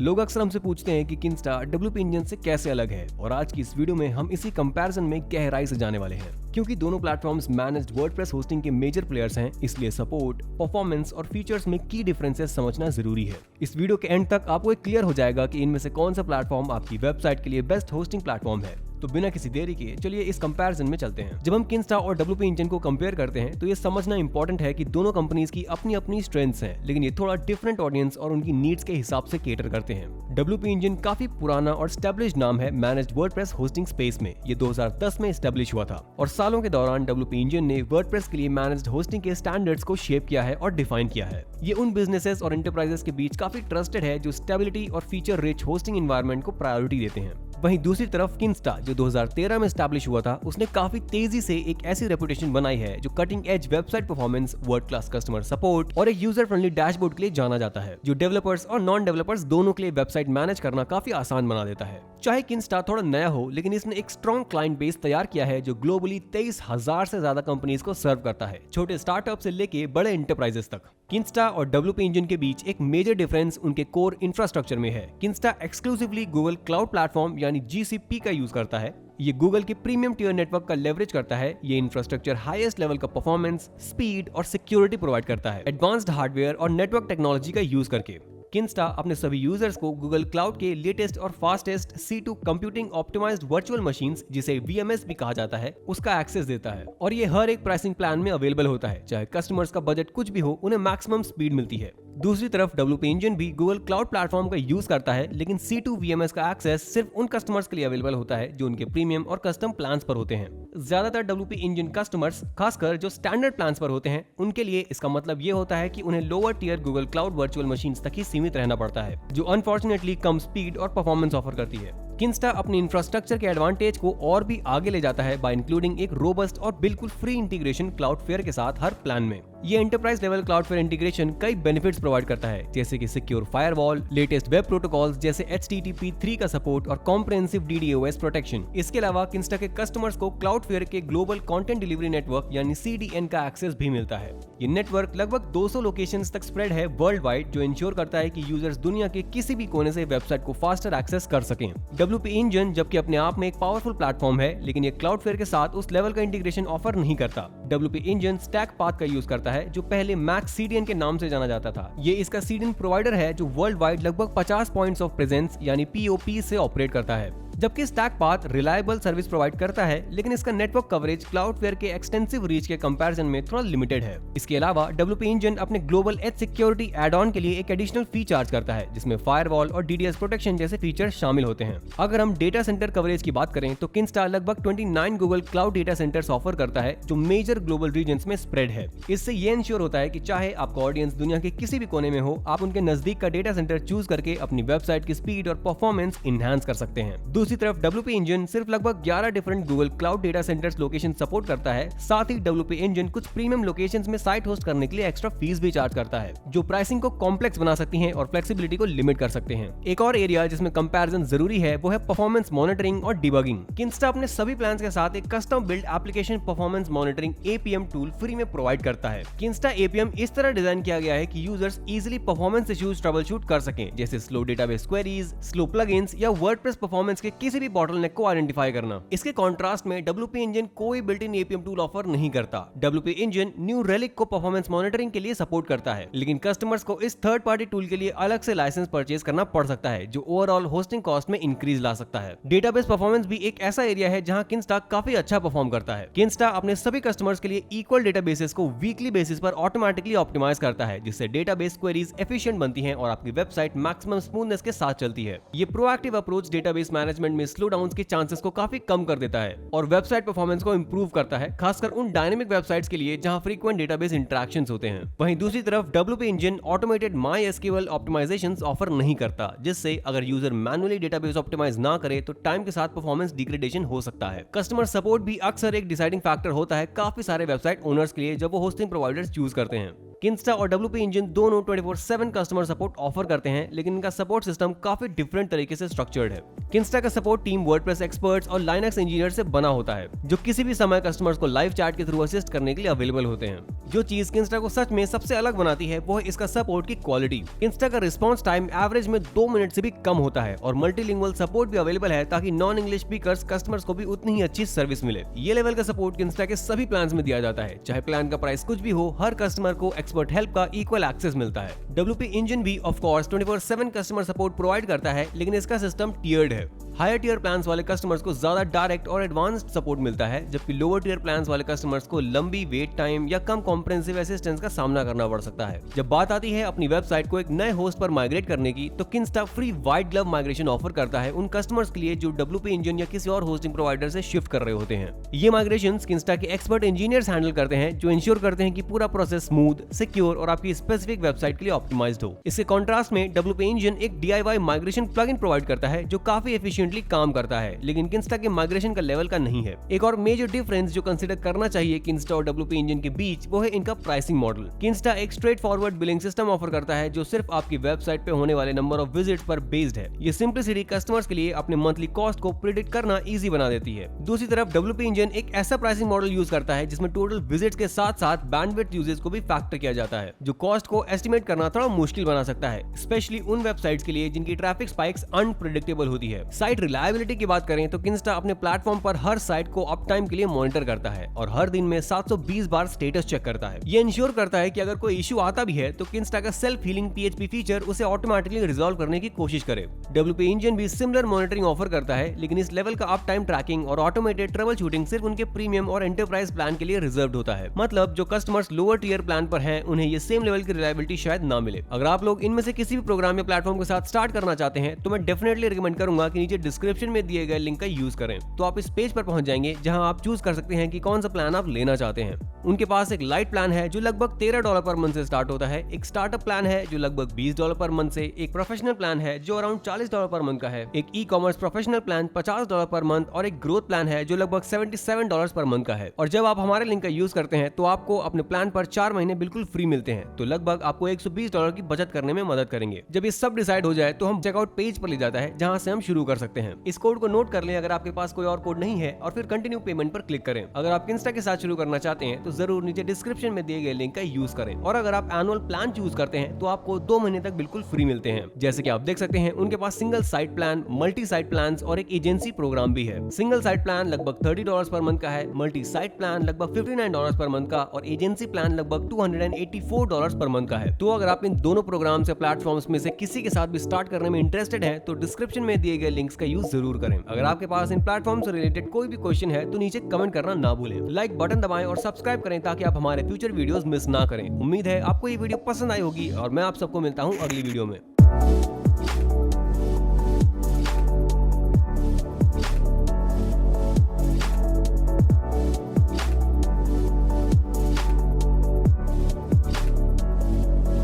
लोग अक्सर हमसे पूछते हैं कि किंस्टा WP इंजन से कैसे अलग है, और आज की इस वीडियो में हम इसी कंपैरिजन में गहराई से जाने वाले हैं। क्योंकि दोनों प्लेटफॉर्म्स मैनेज्ड वर्डप्रेस होस्टिंग के मेजर प्लेयर्स हैं, इसलिए सपोर्ट, परफॉर्मेंस और फीचर्स में की डिफरेंसेस समझना जरूरी है। इस वीडियो के एंड तक आपको एक क्लियर हो जाएगा कि इनमें से कौन सा प्लेटफॉर्म आपकी वेबसाइट के लिए बेस्ट होस्टिंग प्लेटफॉर्म है। तो बिना किसी देरी के चलिए इस कंपैरिजन में चलते हैं। जब हम किंस्टा और WP इंजन को कंपेयर करते हैं तो ये समझना इंपॉर्टेंट है कि दोनों कंपनीज की अपनी अपनी स्ट्रेंथ्स हैं, लेकिन ये थोड़ा डिफरेंट ऑडियंस और उनकी नीड्स के हिसाब से केटर करते हैं। WP इंजन काफी पुराना और एस्टेब्लिश्ड नाम है मैनेज्ड वर्डप्रेस होस्टिंग स्पेस में। ये 2010 में एस्टेब्लिश हुआ था और सालों के दौरान WP इंजन ने वर्डप्रेस के लिए मैनेज्ड होस्टिंग के स्टैंडर्ड्स को शेप किया है और डिफाइन किया है। ये उन बिजनेसेस और एंटरप्राइजेस के बीच काफी ट्रस्टेड है जो स्टेबिलिटी और फीचर रिच होस्टिंग एनवायरनमेंट को प्रायोरिटी देते हैं। वहीं दूसरी तरफ किंस्टा जो 2013 में एस्टैब्लिश हुआ था, उसने काफी तेजी से एक ऐसी रेपुटेशन बनाई है जो cutting edge website performance, world class customer support और एक यूजर फ्रेंडली डैशबोर्ड के लिए जाना जाता है, जो डेवलपर्स और नॉन डेवलपर्स दोनों के लिए वेबसाइट मैनेज करना काफी आसान बना देता है। चाहे किंस्टा थोड़ा नया हो, लेकिन इसने एक स्ट्रॉन्ग क्लाइंट बेस तैयार किया है जो ग्लोबली 23,000 से ज्यादा कंपनीज को सर्व करता है, छोटे स्टार्टअप से लेके बड़े एंटरप्राइजेस तक। किंस्टा और WP इंजन के बीच एक मेजर डिफरेंस उनके कोर इंफ्रास्ट्रक्चर में है। Kinsta exclusively Google cloud platform यानी GCP का यूज करता है। ये गूगल के प्रीमियम टियर नेटवर्क का लेवरेज करता है। ये इंफ्रास्ट्रक्चर हाईएस्ट लेवल का परफॉर्मेंस, स्पीड और सिक्योरिटी प्रोवाइड करता है, एडवांस्ड हार्डवेयर और नेटवर्क टेक्नोलॉजी का यूज करके। किंस्टा अपने सभी यूजर्स को गूगल क्लाउड के लेटेस्ट और fastest C2 computing optimised virtual machines, जिसे VMS भी कहा जाता है, उसका एक्सेस देता है और ये हर एक प्राइसिंग प्लान में अवेलेबल होता है। चाहे कस्टमर्स का बजट कुछ भी हो, उन्हें मैक्सिमम स्पीड मिलती है। दूसरी तरफ WP इंजन भी गूगल क्लाउड प्लेटफॉर्म का यूज करता है, लेकिन C2 VMS का एक्सेस सिर्फ उन कस्टमर्स के लिए अवेलेबल होता है जो उनके प्रीमियम और कस्टम प्लान्स पर होते हैं। ज्यादातर WP इंजन कस्टमर्स, खासकर जो स्टैंडर्ड प्लान्स पर होते हैं, उनके लिए इसका मतलब ये होता है कि उन्हें lower tier Google cloud virtual machines तक ही सीमित रहना पड़ता है, जो अनफॉर्चुनेटली कम स्पीड और परफॉर्मेंस ऑफर करती है। किंस्टा अपनी इंफ्रास्ट्रक्चर के एडवांटेज को और भी आगे ले जाता है बाय इंक्लूडिंग एक रोबस्ट और बिल्कुल फ्री इंटीग्रेशन क्लाउडफ्लेयर के साथ हर प्लान में। ये एंटरप्राइज लेवल क्लाउडफ्लेयर इंटीग्रेशन कई बेनिफिट्स प्रोवाइड करता है, जैसे कि secure firewall, latest web protocols जैसे HTTP3 का सपोर्ट और कॉम्प्रिहेंसिव DDoS प्रोटेक्शन। इसके अलावा किंस्टा के कस्टमर्स को क्लाउडफ्लेयर के ग्लोबल कंटेंट डिलीवरी नेटवर्क यानी CDN का एक्सेस भी मिलता है। ये नेटवर्क लगभग 200 लोकेशंस तक स्प्रेड है वर्ल्ड वाइड, जो इंश्योर करता है कि यूजर्स दुनिया के किसी भी कोने से वेबसाइट को फास्टर एक्सेस कर सकें। WP इंजन जबकि अपने आप में एक पावरफुल प्लेटफॉर्म है, लेकिन ये क्लाउडफ्लेयर के साथ उस लेवल का इंटीग्रेशन ऑफर नहीं करता। WP इंजन स्टैक पाथ का यूज करता है, जो पहले मैक्स CDN के नाम से जाना जाता था। ये इसका CDN प्रोवाइडर है जो वर्ल्ड वाइड लगभग 50 पॉइंट्स ऑफ प्रेजेंस यानी POP से ऑपरेट करता है। जबकि StackPath reliable service provide करता है, लेकिन इसका नेटवर्क कवरेज क्लाउडफ्लेयर के एक्सटेंसिव रीच के कंपैरिजन में थोड़ा लिमिटेड है। इसके अलावा WP इंजन अपने global edge security add on के लिए एक एडिशनल फी चार्ज करता है, जिसमें फायरवॉल और DDoS प्रोटेक्शन जैसे फीचर शामिल होते हैं। अगर हम डेटा सेंटर कवरेज की बात करें तो किंस्टा लगभग 29 Google cloud data centres offer करता है, जो मेजर ग्लोबल रीजन्स में स्प्रेड है। इससे ये इंश्योर होता है कि चाहे आपका ऑडियंस दुनिया के किसी भी कोने में हो, आप उनके नजदीक का डेटा सेंटर चूज करके अपनी वेबसाइट की स्पीड और परफॉर्मेंस इनहैंस कर सकते हैं। दूसरी तरफ WP इंजन सिर्फ लगभग 11 different Google cloud data centres location support करता है। साथ ही WP इंजन कुछ प्रीमियम लोकेशंस में साइट होस्ट करने के लिए एक्स्ट्रा फीस भी चार्ज करता है, जो प्राइसिंग को कॉम्प्लेक्स बना सकती हैं और फ्लेक्सिबिलिटी को लिमिट कर सकते हैं। एक और एरिया जिसमें कंपैरिजन जरूरी है वो है परफॉर्मेंस मॉनिटरिंग और डिबगिंग। किंस्टा अपने सभी प्लान्स के साथ एक custom build application performance monitoring APM tool free में प्रोवाइड करता है। किंस्टा APM इस तरह डिजाइन किया गया है कि users easily performance issues trouble shoot कर सकें, जैसे slow database queries, slow plugins या वर्डप्रेस परफॉर्मेंस के किसी भी बॉटलनेक को आइडेंटिफाई करना। इसके कॉन्ट्रास्ट में WP इंजन कोई built in APM tool offer नहीं करता। WP इंजन न्यू रेलिक को परफॉर्मेंस मॉनिटरिंग के लिए सपोर्ट करता है, लेकिन कस्टमर्स को इस थर्ड पार्टी टूल के लिए अलग से लाइसेंस परचेज करना पड़ सकता है, जो ओवरऑल होस्टिंग कॉस्ट में इंक्रीज ला सकता है। डेटाबेस परफॉर्मेंस भी एक ऐसा एरिया है जहां किंस्टा काफी अच्छा परफॉर्म करता है। किंस्टा अपने सभी कस्टमर्स के लिए इक्वल डेटाबेसेस को वीकली बेसिस पर ऑटोमेटिकली ऑप्टिमाइज करता है, जिससे डेटाबेस क्वेरीज एफिशिएंट बनती हैं और आपकी वेबसाइट मैक्सिमम स्मूथनेस के साथ चलती है। ये प्रोएक्टिव अप्रोच डेटाबेस मैनेजमेंट में स्लो डाउन के चांसेस को काफी कम कर देता है और वेबसाइट परफॉर्मेंस को इंप्रूव करता है, खासकर उन डायनेमिक वेबसाइट्स के लिए जहां फ्रीक्वेंट डेटाबेस इंटरैक्शंस होते हैं। वहीं दूसरी तरफ WP engine automated MySQL optimisations offer नहीं करता, जिससे अगर यूजर मैन्युअली डेटाबेस ऑप्टिमाइज ना करे तो टाइम के साथ परफॉर्मेंस डिग्रेडेशन हो सकता है। कस्टमर सपोर्ट भी अक्सर एक डिसाइडिंग फैक्टर होता है काफी सारे वेबसाइट ओनर्स के लिए जब वो होस्टिंग प्रोवाइडर्स चूज करते हैं। किंस्टा और WP इंजन दोनों 24/7 कस्टमर सपोर्ट ऑफर करते हैं, लेकिन इनका सपोर्ट सिस्टम काफी डिफरेंट तरीके से स्ट्रक्चर्ड है। किंस्टा का सपोर्ट टीम वर्डप्रेस एक्सपर्ट्स और लाइनक्स इंजीनियर से बना होता है, जो किसी भी समय कस्टमर्स को लाइव चैट के थ्रू असिस्ट करने के लिए अवेलेबल होते हैं। जो चीज किंस्टा को सच में सबसे अलग बनाती है वो है इसका सपोर्ट की क्वालिटी। किंस्टा का रिस्पांस टाइम एवरेज में 2 मिनट से भी कम होता है और मल्टीलिंगुअल सपोर्ट भी अवेलेबल है, ताकि नॉन इंग्लिश स्पीकर्स कस्टमर्स को भी उतनी ही अच्छी सर्विस मिले। ये लेवल का सपोर्ट किंस्टा के सभी प्लान्स में दिया जाता है, चाहे प्लान का प्राइस कुछ भी हो, हर कस्टमर को एक्सपर्ट हेल्प का इक्वल एक्सेस मिलता है। WP इंजन भी of course 24/7 customer support provide करता है, लेकिन इसका सिस्टम टियर्ड है। हायर टियर प्लान्स वाले कस्टमर्स को ज्यादा डायरेक्ट और एडवांस्ड सपोर्ट मिलता है, जबकि लोअर टियर प्लान्स वाले कस्टमर्स को लंबी वेट टाइम या कम कॉम्प्रिहेंसिव असिस्टेंस का सामना करना पड़ सकता है। जब बात आती है अपनी वेबसाइट को एक नए होस्ट पर माइग्रेट करने की, तो Kinsta free white glove migration offer करता है उन कस्टमर्स के लिए जो WP इंजन या किसी और होस्टिंग प्रोवाइडर से शिफ्ट कर रहे होते हैं। ये माइग्रेशंस किंस्टा के एक्सपर्ट इंजीनियर्स हैंडल करते हैं, जो इंश्योर करते हैं कि पूरा प्रोसेस स्मूथ, सिक्योर और आपकी स्पेसिफिक वेबसाइट के लिए ऑप्टिमाइज्ड हो। इसके कॉन्ट्रास्ट में WP इंजन एक DIY माइग्रेशन प्लगइन प्रोवाइड करता है, जो काफी एफिशिएंटली काम करता है, लेकिन किंस्टा के माइग्रेशन का लेवल का नहीं है। एक और मेजर डिफरेंस जो कंसीडर करना चाहिए किंस्टा और WP इंजन के बीच, वो है इनका प्राइसिंग मॉडल। किंस्टा एक straightforward billing system offer करता है, जो सिर्फ आपकी वेबसाइट पे होने वाले नंबर ऑफ विजिट्स पर बेस्ड है। ये सिंपलिसिटी कस्टमर्स के लिए अपने मंथली कॉस्ट को प्रिडिक्ट करना इजी बना देती है। दूसरी तरफ WP इंजन एक ऐसा प्राइसिंग मॉडल यूज करता है जिसमें टोटल विजिट्स के साथ साथ बैंडविड्थ यूजेज को भी फैक्टर किया जाता है, जो कॉस्ट को एस्टिमेट करना थोड़ा मुश्किल बना सकता है, स्पेशली उन वेबसाइट्स के लिए जिनकी ट्रैफिक स्पाइक्स अनप्रेडिक्टेबल होती है। साइट रिलायबिलिटी की बात करें तो किंस्टा अपने प्लेटफॉर्म पर हर साइट को अप टाइम के लिए मॉनिटर करता है और हर दिन में 720 बार स्टेटस चेक करता है। ये इंश्योर करता है कि अगर कोई इशू आता भी है तो किंस्टा का सेल्फ हीलिंग PHP फीचर उसे ऑटोमेटिकली रिजॉल्व करने की कोशिश करे। WP इंजन भी सिमिलर मॉनिटरिंग ऑफर करता है, लेकिन इस लेवल का अप टाइम ट्रैकिंग और ऑटोमेटेड ट्रबल शूटिंग सिर्फ उनके प्रीमियम और एंटरप्राइज प्लान के लिए रिजर्व्ड होता है। मतलब जो कस्टमर्स लोअर टियर प्लान पर हैं, उन्हें ये सेम लेवल की रिलायबिलिटी शायद ना मिले। अगर आप लोग इनमें से किसी भी प्रोग्राम या प्लेटफॉर्म के साथ स्टार्ट करना चाहते हैं, तो मैं डेफिनेटली रिकमेंड करूंगा कि नीचे डिस्क्रिप्शन में दिए गए लिंक का यूज करें। तो आप इस पेज पर पहुंच जाएंगे जहां आप चूज कर सकते हैं कि कौन सा प्लान आप लेना चाहते हैं। उनके पास एक लाइट प्लान है जो लगभग $13 पर मंथ से स्टार्ट होता है, एक स्टार्टअप प्लान है जो लगभग $20 पर मंथ से, एक प्रोफेशनल प्लान है जो अराउंड $40 पर मंथ का है, एक e-commerce professional plan $50 per month और एक ग्रोथ प्लान है जो लगभग $77 पर मंथ का है। और जब आप हमारे लिंक का यूज करते हैं तो आपको अपने प्लान पर 4 महीने बिल्कुल फ्री मिलते हैं, तो लगभग आपको $120 की बचत करने में मदद करेंगे। जब ये सब डिसाइड हो जाए तो हम चेकआउट पेज पर ले जाता है, जहां से हम शुरू कर सकते हैं। इस कोड को नोट कर लें अगर आपके पास कोई और कोड नहीं है, और फिर कंटिन्यू पेमेंट पर क्लिक करें। अगर आप किंस्टा के साथ शुरू करना चाहते हैं तो जरूर नीचे डिस्क्रिप्शन में दिए गए लिंक का यूज करें। और अगर आप एनुअल प्लान चूज करते हैं तो आपको 2 महीने तक बिल्कुल फ्री मिलते हैं। जैसे कि आप देख सकते हैं, उनके पास single site plan, multi site plan और एक एजेंसी प्रोग्राम भी है। सिंगल साइट प्लान लगभग $30 पर मंथ का है, मल्टी साइट प्लान लगभग $59 पर मंथ का और एजेंसी प्लान लगभग $284 पर मंथ का है। तो अगर आप इन दोनों प्रोग्राम्स या प्लेटफॉर्म्स में से किसी के साथ भी स्टार्ट करने में इंटरेस्टेड हैं, तो डिस्क्रिप्शन में दिए गए लिंक्स का यूज जरूर करें। अगर आपके पास इन प्लेटफॉर्म से रिलेटेड कोई भी क्वेश्चन है तो नीचे कमेंट करना ना भूलें। लाइक बटन दबाएं और सब्सक्राइब करें ताकि आप हमारे फ्यूचर वीडियोस मिस ना करें। उम्मीद है आपको ये वीडियो पसंद आई होगी और मैं आप सबको मिलता हूं अगली वीडियो में।